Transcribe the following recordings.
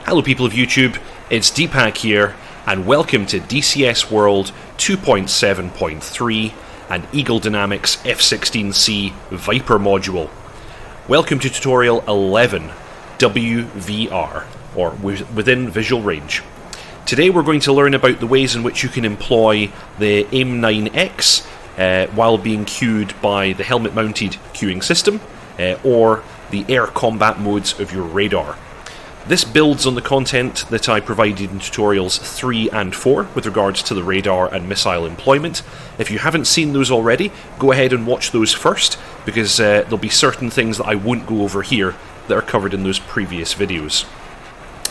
Hello people of YouTube, it's Deepak here, and welcome to DCS World 2.7.3 and Eagle Dynamics F-16C Viper module. Welcome to tutorial 11, WVR, or within visual range. Today we're going to learn about the ways in which you can employ the AIM-9X while being cued by the helmet-mounted cueing system or the air combat modes of your radar. This builds on the content that I provided in tutorials 3 and 4 with regards to the radar and missile employment. If you haven't seen those already, go ahead and watch those first, because there'll be certain things that I won't go over here that are covered in those previous videos.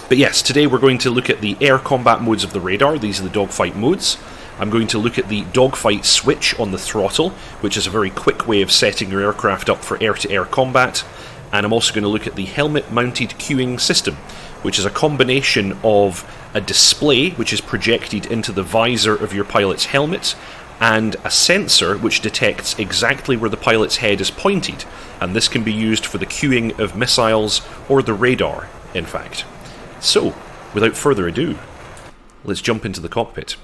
But yes, today we're going to look at the air combat modes of the radar. These are the dogfight modes. I'm going to look at the dogfight switch on the throttle, which is a very quick way of setting your aircraft up for air-to-air combat. And I'm also going to look at the helmet-mounted cueing system, which is a combination of a display which is projected into the visor of your pilot's helmet and a sensor which detects exactly where the pilot's head is pointed, and this can be used for the cueing of missiles or the radar, in fact. So, without further ado, let's jump into the cockpit.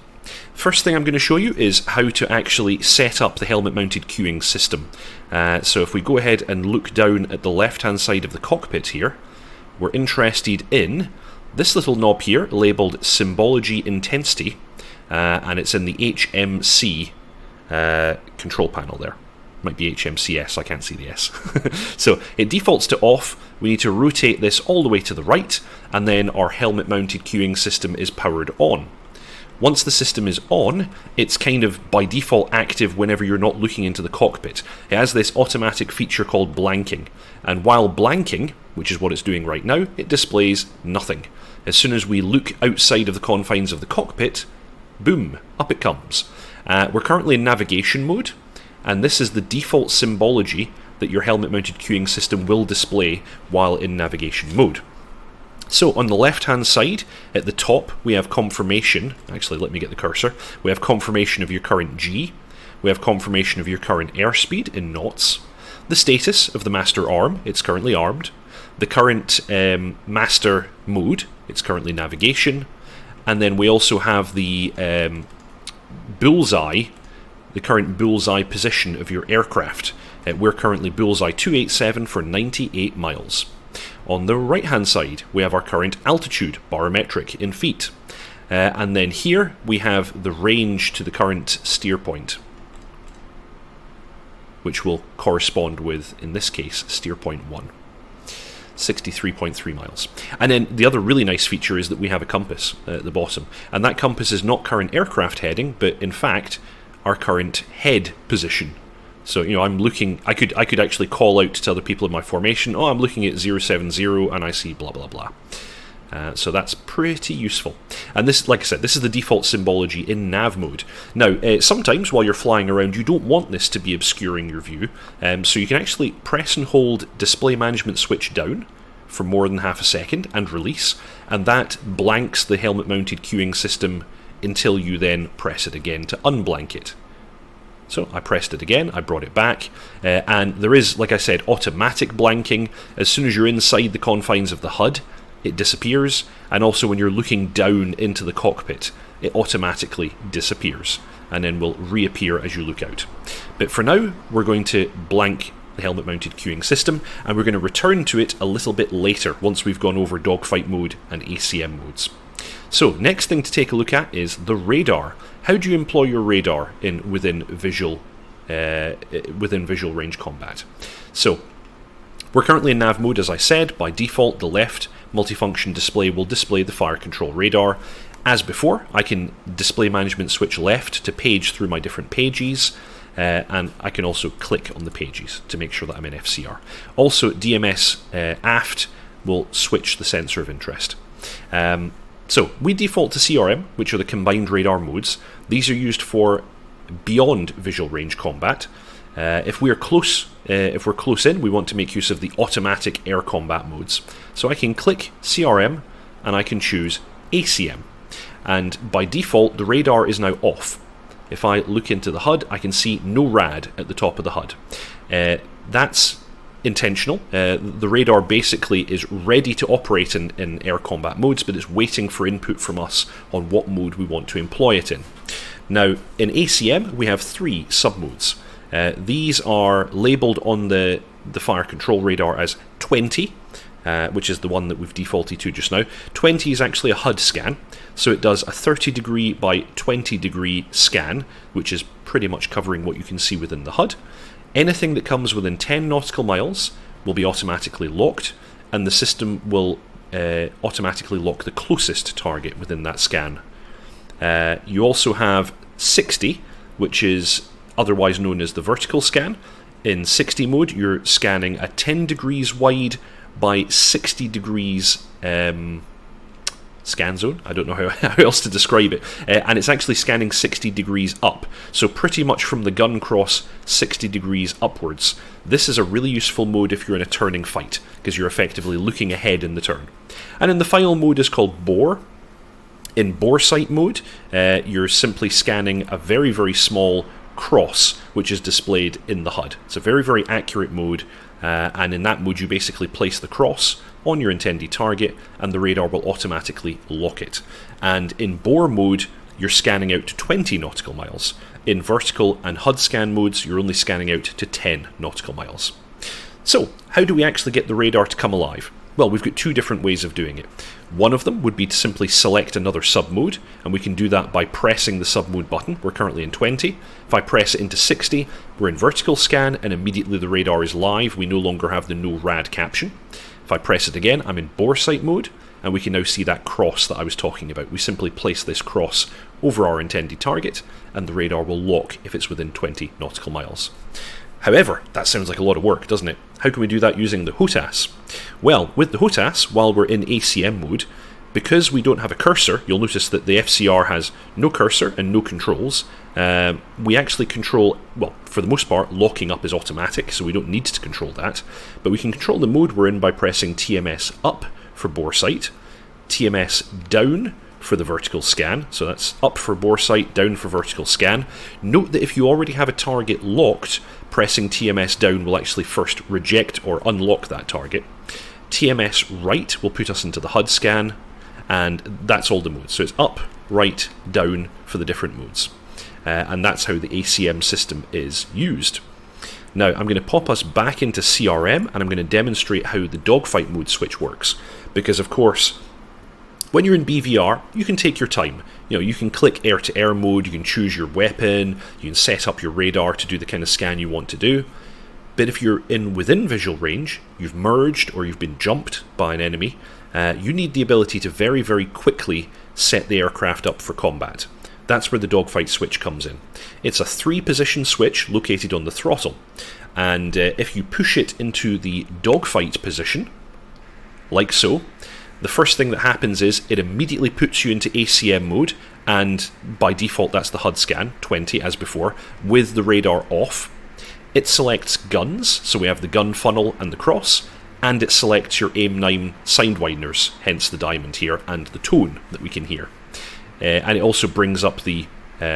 First thing I'm going to show you is how to actually set up the helmet-mounted cueing system. So if we go ahead and look down at the left-hand side of the cockpit here, we're interested in this little knob here labelled Symbology Intensity, and it's in the HMC control panel there. Might be HMCS, I can't see the S. So it defaults to off. We need to rotate this all the way to the right, and then our helmet-mounted cueing system is powered on. Once the system is on, it's kind of by default active whenever you're not looking into the cockpit. It has this automatic feature called blanking, and while blanking, which is what it's doing right now, it displays nothing. As soon as we look outside of the confines of the cockpit, boom, up it comes. We're currently in navigation mode, and this is the default symbology that your helmet-mounted cueing system will display while in navigation mode. So on the left hand side, at the top, we have confirmation. Actually, let me get the cursor. We have confirmation of your current G. We have confirmation of your current airspeed in knots. The status of the master arm, it's currently armed. The current master mode, it's currently navigation. And then we also have the bullseye, the current bullseye position of your aircraft. We're currently bullseye 287 for 98 miles. On the right hand side we have our current altitude, barometric in feet, and then here we have the range to the current steer point, which will correspond with, in this case, steer point 1, 63.3 miles. And then the other really nice feature is that we have a compass at the bottom, and that compass is not current aircraft heading, but in fact our current head position. So, you know, I'm looking, I could actually call out to other people in my formation, oh, I'm looking at 070 and I see blah, blah, blah. So that's pretty useful. And this, like I said, this is the default symbology in nav mode. Now, sometimes while you're flying around, you don't want this to be obscuring your view. So you can actually press and hold display management switch down for more than half a second and release. And that blanks the helmet-mounted cueing system until you then press it again to unblank it. So I pressed it again, I brought it back, and there is, like I said, automatic blanking. As soon as you're inside the confines of the HUD, it disappears, and also when you're looking down into the cockpit, it automatically disappears, and then will reappear as you look out. But for now, we're going to blank the helmet-mounted cueing system, and we're going to return to it a little bit later, once we've gone over dogfight mode and ACM modes. So, next thing to take a look at is the radar. How do you employ your radar within visual range combat? So, we're currently in nav mode, as I said. By default, the left multifunction display will display the fire control radar. As before, I can display management switch left to page through my different pages, and I can also click on the pages to make sure that I'm in FCR. Also, DMS aft will switch the sensor of interest. So, we default to CRM, which are the combined radar modes. These are used for beyond visual range combat. If we're close in, we want to make use of the automatic air combat modes. So I can click CRM, and I can choose ACM. And by default, the radar is now off. If I look into the HUD, I can see no rad at the top of the HUD. That's intentional. The radar basically is ready to operate in air combat modes, but it's waiting for input from us on what mode we want to employ it in. Now, in ACM, we have 3 submodes. These are labelled on the fire control radar as 20, which is the one that we've defaulted to just now. 20 is actually a HUD scan, so it does a 30 degree by 20 degree scan, which is pretty much covering what you can see within the HUD. Anything that comes within 10 nautical miles will be automatically locked, and the system will automatically lock the closest target within that scan. You also have 60, which is otherwise known as the vertical scan. In 60 mode, you're scanning a 10 degrees wide by 60 degrees scan zone. I don't know how else to describe it. And it's actually scanning 60 degrees up. So pretty much from the gun cross 60 degrees upwards. This is a really useful mode if you're in a turning fight, because you're effectively looking ahead in the turn. And then the final mode is called bore. In bore sight mode, you're simply scanning a very, very small cross, which is displayed in the HUD. It's a very, very accurate mode, and in that mode you basically place the cross on your intended target and the radar will automatically lock it. And in bore mode, you're scanning out to 20 nautical miles. In vertical and HUD scan modes, you're only scanning out to 10 nautical miles. So, how do we actually get the radar to come alive? Well, we've got 2 different ways of doing it. One of them would be to simply select another submode, and we can do that by pressing the submode button. We're currently in 20. If I press it into 60, we're in vertical scan, and immediately the radar is live. We no longer have the no rad caption. If I press it again, I'm in bore sight mode, and we can now see that cross that I was talking about. We simply place this cross over our intended target, and the radar will lock if it's within 20 nautical miles. However, that sounds like a lot of work, doesn't it? How can we do that using the HOTAS? Well, with the HOTAS, while we're in ACM mode, because we don't have a cursor, you'll notice that the FCR has no cursor and no controls. We actually control, well, for the most part, locking up is automatic, so we don't need to control that. But we can control the mode we're in by pressing TMS up for bore sight, TMS down for the vertical scan, so that's up for bore sight, down for vertical scan. Note that if you already have a target locked, pressing TMS down will actually first reject or unlock that target. TMS right will put us into the HUD scan, and that's all the modes. So it's up, right, down for the different modes. And that's how the ACM system is used. Now, I'm going to pop us back into CRM, and I'm going to demonstrate how the dogfight mode switch works. Because, of course, when you're in BVR, you can take your time. You can click air-to-air mode, you can choose your weapon, you can set up your radar to do the kind of scan you want to do. But if you're within visual range, you've merged or you've been jumped by an enemy, you need the ability to very, very quickly set the aircraft up for combat. That's where the dogfight switch comes in. It's a 3-position switch located on the throttle, and if you push it into the dogfight position, like so, the first thing that happens is it immediately puts you into ACM mode, and by default that's the HUD scan, 20 as before, with the radar off. It selects guns, so we have the gun funnel and the cross, and it selects your AIM-9 sidewinders, hence the diamond here, and the tone that we can hear. And it also brings up the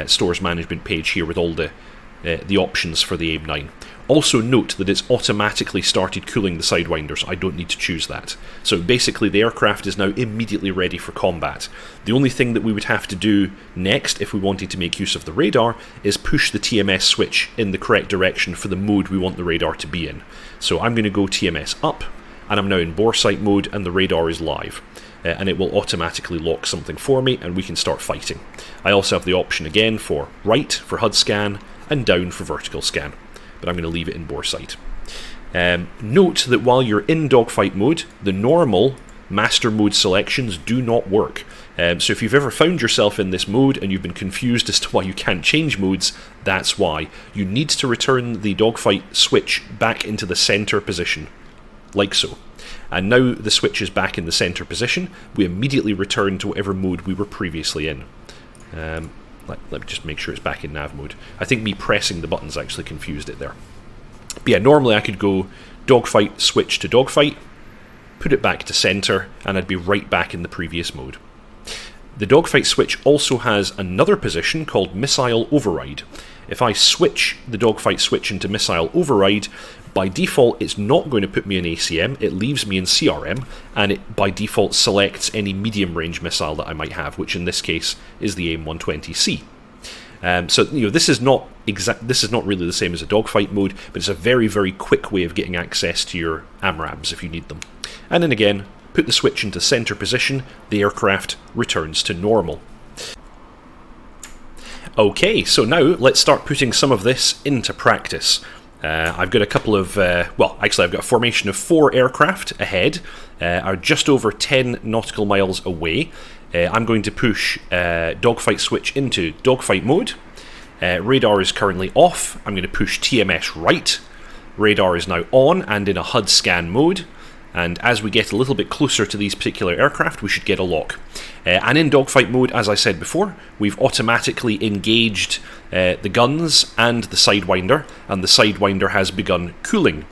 stores management page here with all the options for the AIM-9. Also note that it's automatically started cooling the sidewinders. I don't need to choose that. So basically the aircraft is now immediately ready for combat. The only thing that we would have to do next if we wanted to make use of the radar is push the TMS switch in the correct direction for the mode we want the radar to be in. So I'm going to go TMS up, and I'm now in bore sight mode, and the radar is live. And it will automatically lock something for me, and we can start fighting. I also have the option again for right for HUD scan and down for vertical scan, but I'm going to leave it in bore sight. Note that while you're in dogfight mode, the normal master mode selections do not work. So if you've ever found yourself in this mode and you've been confused as to why you can't change modes, that's why. You need to return the dogfight switch back into the center position, like so. And now the switch is back in the center position, we immediately return to whatever mode we were previously in. Let me just make sure it's back in nav mode. I think me pressing the buttons actually confused it there. But yeah, normally I could go dogfight, switch to dogfight, put it back to center, and I'd be right back in the previous mode. The dogfight switch also has another position called missile override. If I switch the dogfight switch into missile override, By default, it's not going to put me in ACM, it leaves me in CRM, and it by default selects any medium range missile that I might have, which in this case is the AIM-120C. So this is not really the same as a dogfight mode, but it's a very, very quick way of getting access to your AMRAAMs if you need them. And then again, put the switch into center position, the aircraft returns to normal. Okay, so now let's start putting some of this into practice. I've got a couple of, I've got a formation of 4 aircraft ahead, are just over 10 nautical miles away. I'm going to push dogfight switch into dogfight mode. Radar is currently off. I'm going to push TMS right. Radar is now on and in a HUD scan mode. And as we get a little bit closer to these particular aircraft, we should get a lock. And in dogfight mode, as I said before, we've automatically engaged the guns and the Sidewinder, and the Sidewinder has begun cooling.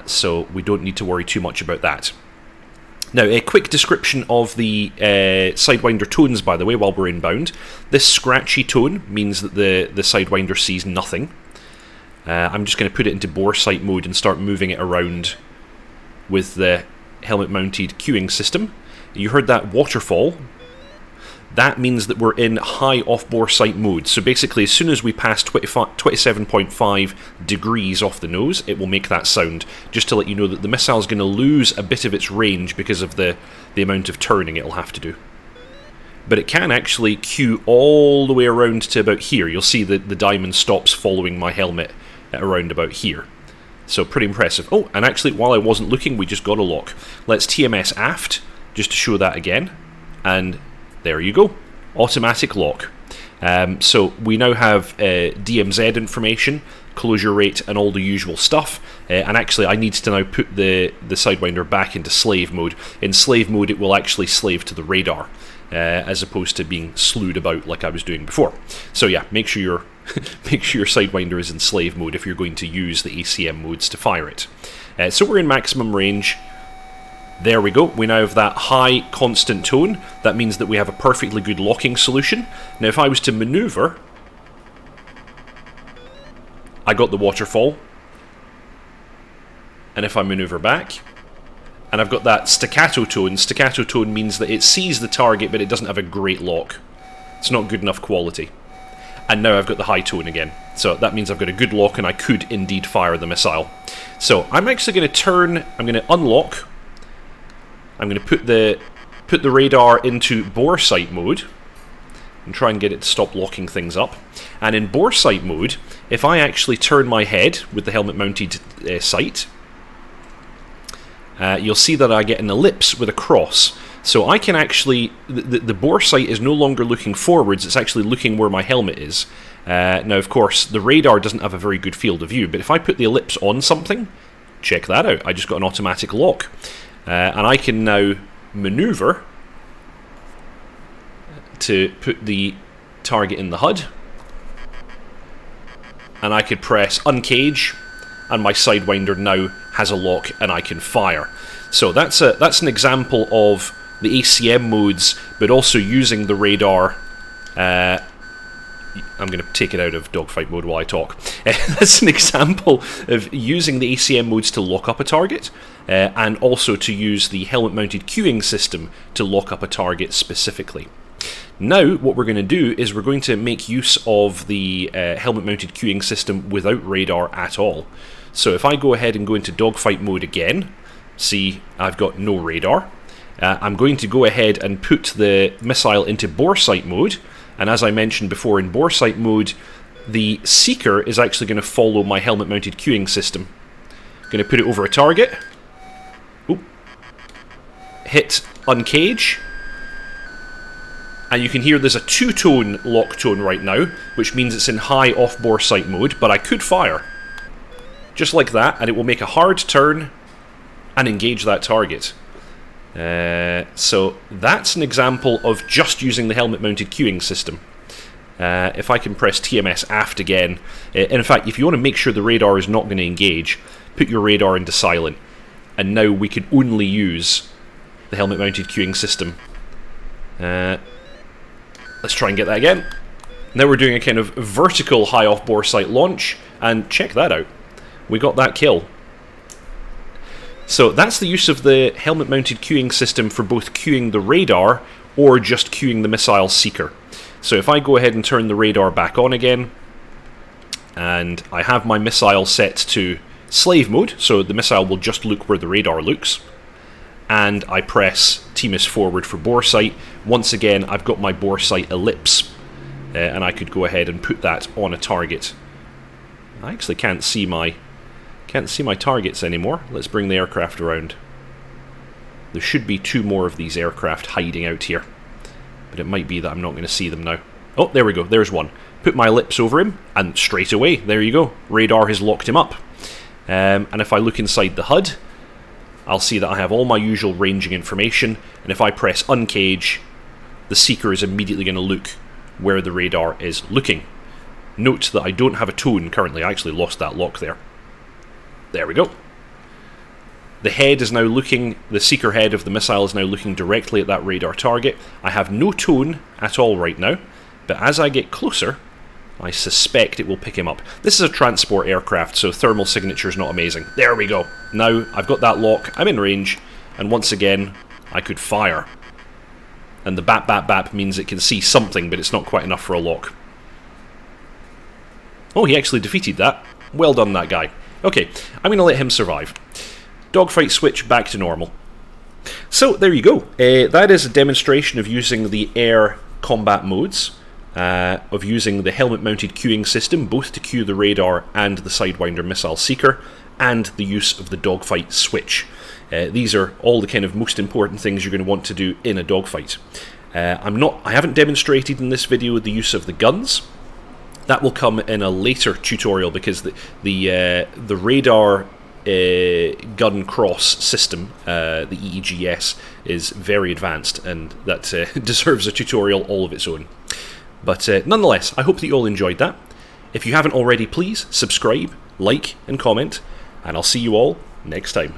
So we don't need to worry too much about that. Now, a quick description of the Sidewinder tones, by the way, while we're inbound. This scratchy tone means that the Sidewinder sees nothing. I'm just going to put it into bore sight mode and start moving it around with the helmet-mounted cueing system. You heard that waterfall. That means that we're in high off-bore sight mode. So basically, as soon as we pass 27.5 degrees off the nose, it will make that sound, just to let you know that the missile is going to lose a bit of its range because of the amount of turning it'll have to do. But it can actually cue all the way around to about here. You'll see that the diamond stops following my helmet at around about here. So pretty impressive. Oh, and actually, while I wasn't looking, we just got a lock. Let's TMS aft, just to show that again. And there you go. Automatic lock. So we now have DMZ information, closure rate, and all the usual stuff. And actually, I need to now put the Sidewinder back into slave mode. In slave mode, it will actually slave to the radar, as opposed to being slewed about like I was doing before. So yeah, make sure your Sidewinder is in slave mode if you're going to use the ACM modes to fire it. So we're in maximum range. There we go. We now have that high constant tone. That means that we have a perfectly good locking solution. Now if I was to maneuver, I got the waterfall. And if I maneuver back, and I've got that staccato tone. Staccato tone means that it sees the target, but it doesn't have a great lock. It's not good enough quality. And now I've got the high tone again. So that means I've got a good lock and I could indeed fire the missile. So I'm actually going to turn, I'm going to unlock. I'm going to put the radar into bore sight mode and try and get it to stop locking things up. And in bore sight mode, if I actually turn my head with the helmet mounted sight, you'll see that I get an ellipse with a cross. So I can actually, the bore sight is no longer looking forwards, it's actually looking where my helmet is. Now of course, the radar doesn't have a very good field of view, but if I put the ellipse on something, check that out, I just got an automatic lock. And I can now maneuver to put the target in the HUD. And I could press uncage, and my Sidewinder now has a lock and I can fire. So that's an example of the ACM modes, but also using the radar. I'm going to take it out of dogfight mode while I talk. That's an example of using the ACM modes to lock up a target, and also to use the helmet-mounted cueing system to lock up a target specifically. Now, what we're going to do is we're going to make use of the helmet-mounted cueing system without radar at all. So if I go ahead and go into dogfight mode again, see, I've got no radar. I'm going to go ahead and put the missile into bore sight mode, and as I mentioned before, in bore sight mode, the seeker is actually going to follow my helmet-mounted cueing system. Going to put it over a target. Oop. Hit uncage. And you can hear there's a two-tone lock tone right now, which means it's in high off-bore sight mode, but I could fire. Just like that, and it will make a hard turn and engage that target. So that's an example of just using the helmet-mounted cueing system. If I can press TMS aft again, in fact, if you want to make sure the radar is not going to engage, put your radar into silent, and now we can only use the helmet-mounted cueing system. Let's try and get that again. Now we're doing a kind of vertical high off-bore sight launch, and check that out. we got that kill. So that's the use of the helmet-mounted queuing system for both queuing the radar or just queuing the missile seeker. So if I go ahead and turn the radar back on again, and I have my missile set to slave mode, so the missile will just look where the radar looks, and I press TMIS forward for bore sight, once again I've got my bore sight ellipse, and I could go ahead and put that on a target. I actually can't see my targets anymore. Let's bring the aircraft around. There should be 2 more of these aircraft hiding out here, but it might be that I'm not going to see them now. Oh, there we go, there's one. Put my ellipse over him, and straight away, there you go, radar has locked him up. And if I look inside the HUD, I'll see that I have all my usual ranging information, and if I press uncage, the seeker is immediately going to look where the radar is looking. Note that I don't have a tone currently. I actually lost that lock there. There we go. The head is now looking, the seeker head of the missile is now looking directly at that radar target. I have no tone at all right now, but as I get closer, I suspect it will pick him up. This is a transport aircraft, so thermal signature is not amazing. There we go. Now I've got that lock, I'm in range, and once again, I could fire. And the bap bap bap means it can see something, but it's not quite enough for a lock. Oh, he actually defeated that. Well done, that guy. Okay, I'm going to let him survive. Dogfight switch back to normal. So, there you go. That is a demonstration of using the air combat modes, of using the helmet-mounted queuing system, both to queue the radar and the Sidewinder missile seeker, and the use of the dogfight switch. These are all the kind of most important things you're going to want to do in a dogfight. I haven't demonstrated in this video the use of the guns. That will come in a later tutorial because the radar gun cross system, the EEGS, is very advanced, and that deserves a tutorial all of its own. But nonetheless, I hope that you all enjoyed that. If you haven't already, please subscribe, like, and comment, and I'll see you all next time.